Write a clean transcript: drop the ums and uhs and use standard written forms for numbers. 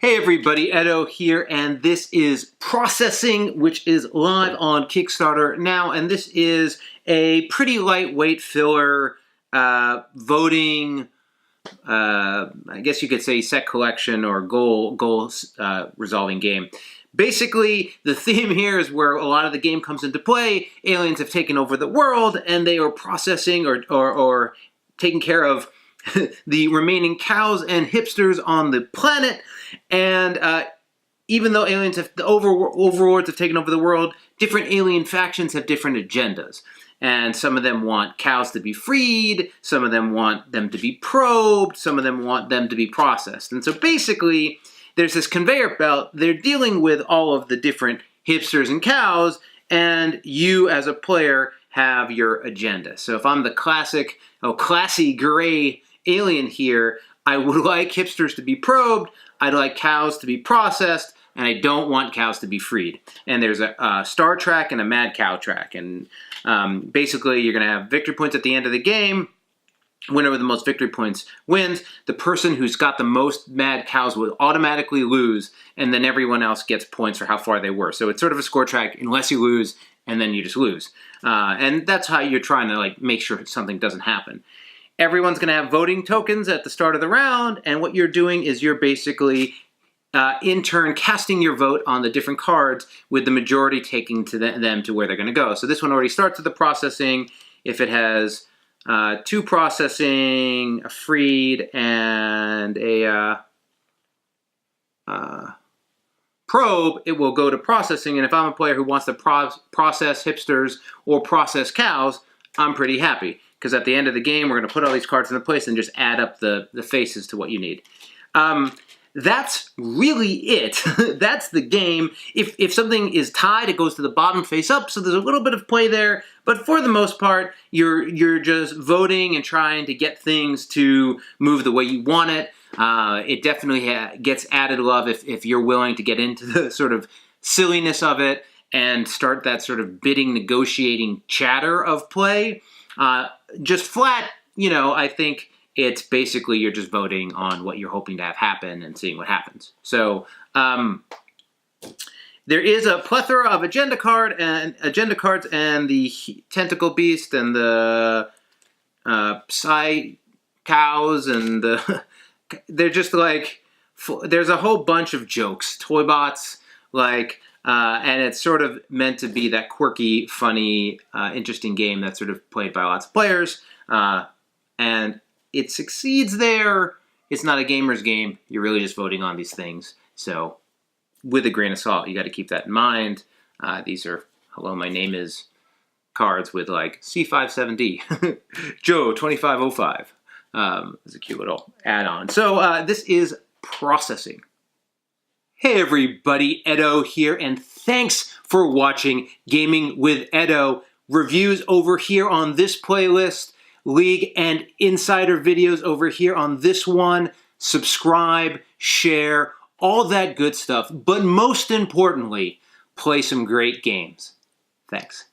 Hey everybody, Edo here, and this is Processing, which is live on Kickstarter now, and this is a pretty lightweight filler voting, I guess you could say set collection or goal resolving game. Basically, the theme here is where a lot of the game comes into play. Aliens have taken over the world, and they are processing or taking care of the remaining cows and hipsters on the planet. And even though aliens have, the overlords have taken over the world, different alien factions have different agendas. And some of them want cows to be freed, some of them want them to be probed, some of them want them to be processed. And so basically, there's this conveyor belt. They're dealing with all of the different hipsters and cows, and you as a player have your agenda. So if I'm the classy gray alien here, I would like hipsters to be probed, I'd like cows to be processed, and I don't want cows to be freed. And there's a star track and a mad cow track. And basically, you're going to have victory points at the end of the game. Winner with the most victory points wins. The person who's got the most mad cows will automatically lose, and then everyone else gets points for how far they were. So it's sort of a score track unless you lose, and then you just lose. And that's how you're trying to make sure something doesn't happen. Everyone's going to have voting tokens at the start of the round, and what you're doing is you're basically, in turn, casting your vote on the different cards, with the majority taking them to where they're going to go. So this one already starts with the processing. If it has 2 processing, a freed, and a probe, it will go to processing. And if I'm a player who wants to process hipsters or process cows, I'm pretty happy. Because at the end of the game, we're going to put all these cards into place and just add up the faces to what you need. That's really it. That's the game. If something is tied, it goes to the bottom face up, so there's a little bit of play there. But for the most part, you're just voting and trying to get things to move the way you want it. It definitely gets added love if you're willing to get into the sort of silliness of it and start that sort of bidding, negotiating chatter of play. Just flat, I think it's basically you're just voting on what you're hoping to have happen and seeing what happens. So there is a plethora of agenda cards and the tentacle beast and the psi cows and they're just there's a whole bunch of jokes, toy bots, and it's sort of meant to be that quirky, funny, interesting game that's sort of played by lots of players. And it succeeds there. It's not a gamer's game. You're really just voting on these things. So with a grain of salt, you got to keep that in mind. These are, hello, my name is cards with C57D. Joe 2505. It's a cute little add-on. So this is Processing. Hey everybody, Edo here, and thanks for watching Gaming with Edo. Reviews over here on this playlist, League and Insider videos over here on this one. Subscribe, share, all that good stuff. But most importantly, play some great games. Thanks.